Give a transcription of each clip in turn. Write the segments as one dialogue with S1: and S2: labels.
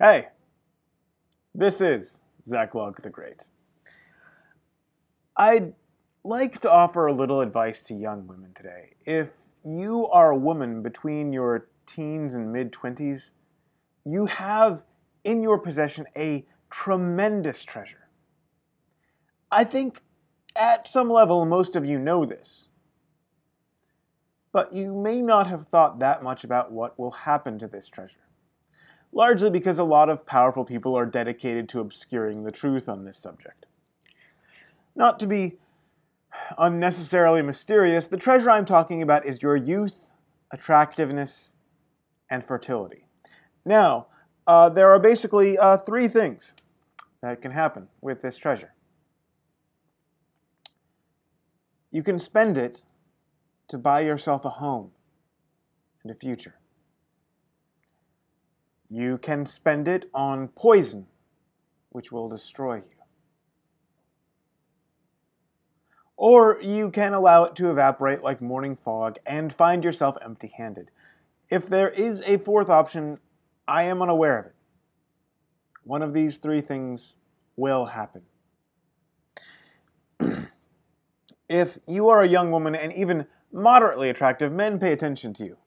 S1: Hey, this is Zach Lug the Great. I'd like to offer a little advice to young women today. If you are a woman between your teens and mid-20s, you have in your possession a tremendous treasure. I think at some level most of you know this, but you may not have thought that much about what will happen to this treasure. Largely because a lot of powerful people are dedicated to obscuring the truth on this subject. Not to be unnecessarily mysterious, the treasure I'm talking about is your youth, attractiveness, and fertility. Now, there are basically three things that can happen with this treasure. You can spend it to buy yourself a home and a future. You can spend it on poison, which will destroy you. Or you can allow it to evaporate like morning fog and find yourself empty-handed. If there is a fourth option, I am unaware of it. One of these three things will happen. If you are a young woman and even moderately attractive, men pay attention to you.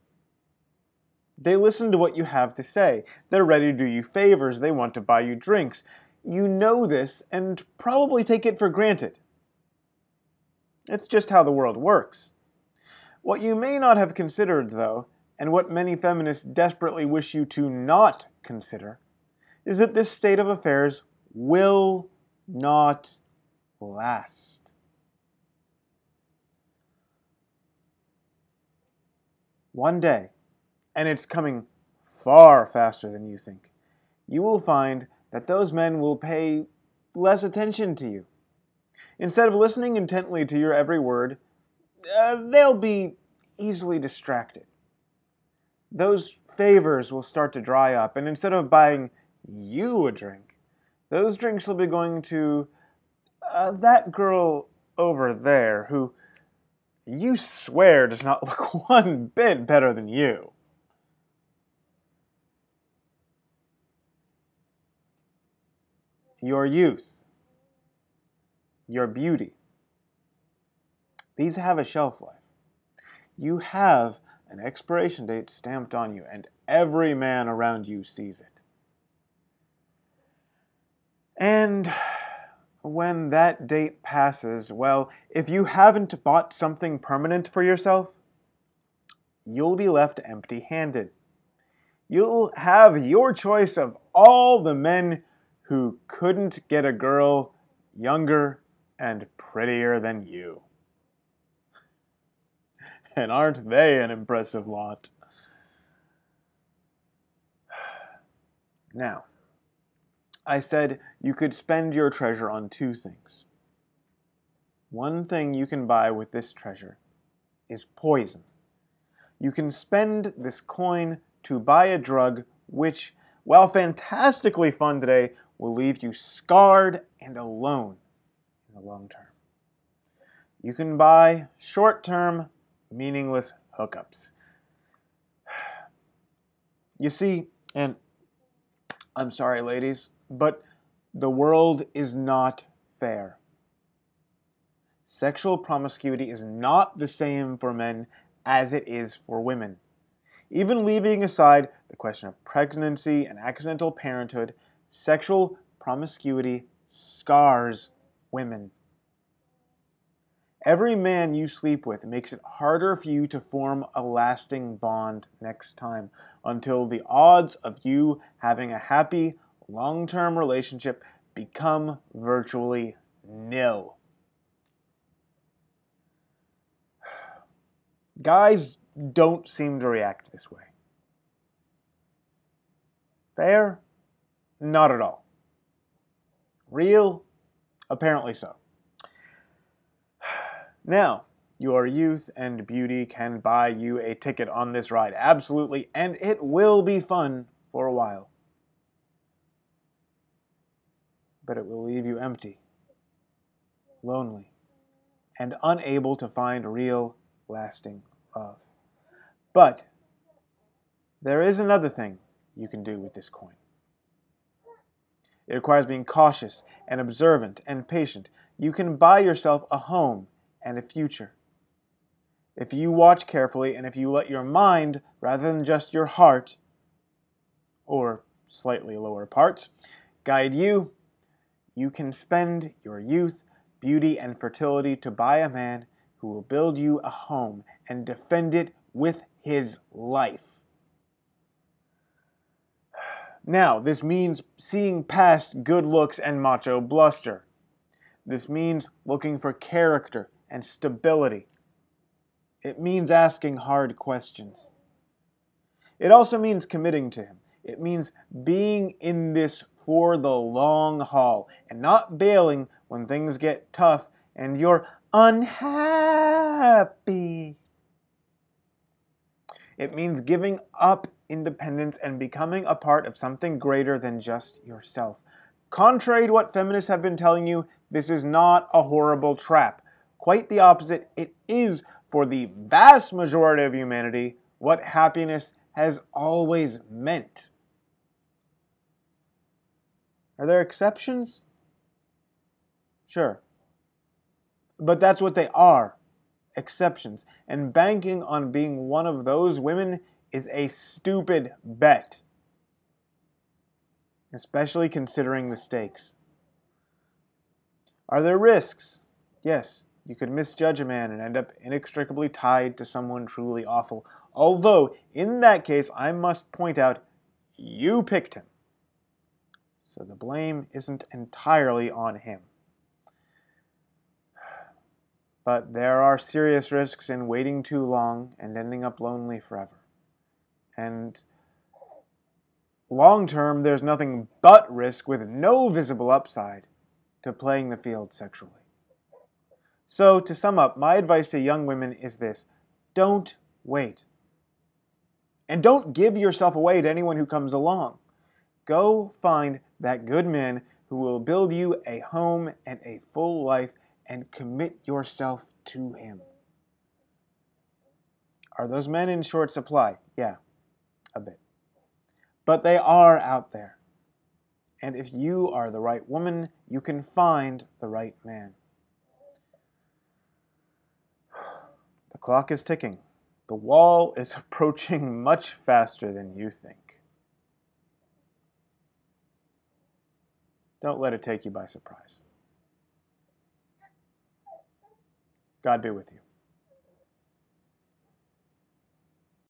S1: They listen to what you have to say. They're ready to do you favors. They want to buy you drinks. You know this and probably take it for granted. It's just how the world works. What you may not have considered, though, and what many feminists desperately wish you to not consider, is that this state of affairs will not last. One day, and it's coming far faster than you think, you will find that those men will pay less attention to you. Instead of listening intently to your every word, they'll be easily distracted. Those favors will start to dry up, and instead of buying you a drink, those drinks will be going to that girl over there who you swear does not look one bit better than you. Your youth, your beauty, these have a shelf life. You have an expiration date stamped on you, and every man around you sees it. And when that date passes, well, if you haven't bought something permanent for yourself, you'll be left empty-handed. You'll have your choice of all the men who couldn't get a girl younger and prettier than you. And aren't they an impressive lot? Now, I said you could spend your treasure on two things. One thing you can buy with this treasure is poison. You can spend this coin to buy a drug which, while fantastically fun today, will leave you scarred and alone in the long term. You can buy short-term, meaningless hookups. You see, and I'm sorry, ladies, but the world is not fair. Sexual promiscuity is not the same for men as it is for women. Even leaving aside the question of pregnancy and accidental parenthood, sexual promiscuity scars women. Every man you sleep with makes it harder for you to form a lasting bond next time, until the odds of you having a happy, long-term relationship become virtually nil. Guys don't seem to react this way. Fair? Not at all. Real? Apparently so. Now, your youth and beauty can buy you a ticket on this ride, absolutely, and it will be fun for a while. But it will leave you empty, lonely, and unable to find real, lasting love. But there is another thing you can do with this coin. It requires being cautious and observant and patient. You can buy yourself a home and a future. If you watch carefully and if you let your mind, rather than just your heart, or slightly lower parts, guide you, you can spend your youth, beauty, and fertility to buy a man who will build you a home and defend it with his life. Now, this means seeing past good looks and macho bluster. This means looking for character and stability. It means asking hard questions. It also means committing to him. It means being in this for the long haul and not bailing when things get tough and you're unhappy. It means giving up independence and becoming a part of something greater than just yourself. Contrary to what feminists have been telling you, this is not a horrible trap. Quite the opposite, it is, for the vast majority of humanity, what happiness has always meant. Are there exceptions? Sure. But that's what they are. Exceptions. And banking on being one of those women is a stupid bet. Especially considering the stakes. Are there risks? Yes. You could misjudge a man and end up inextricably tied to someone truly awful. Although, in that case, I must point out, you picked him. So the blame isn't entirely on him. But there are serious risks in waiting too long and ending up lonely forever. And long term, there's nothing but risk with no visible upside to playing the field sexually. So, to sum up, my advice to young women is this: don't wait. And don't give yourself away to anyone who comes along. Go find that good man who will build you a home and a full life and commit yourself to him. Are those men in short supply? Yeah, a bit. But they are out there. And if you are the right woman, you can find the right man. The clock is ticking. The wall is approaching much faster than you think. Don't let it take you by surprise. God be with you.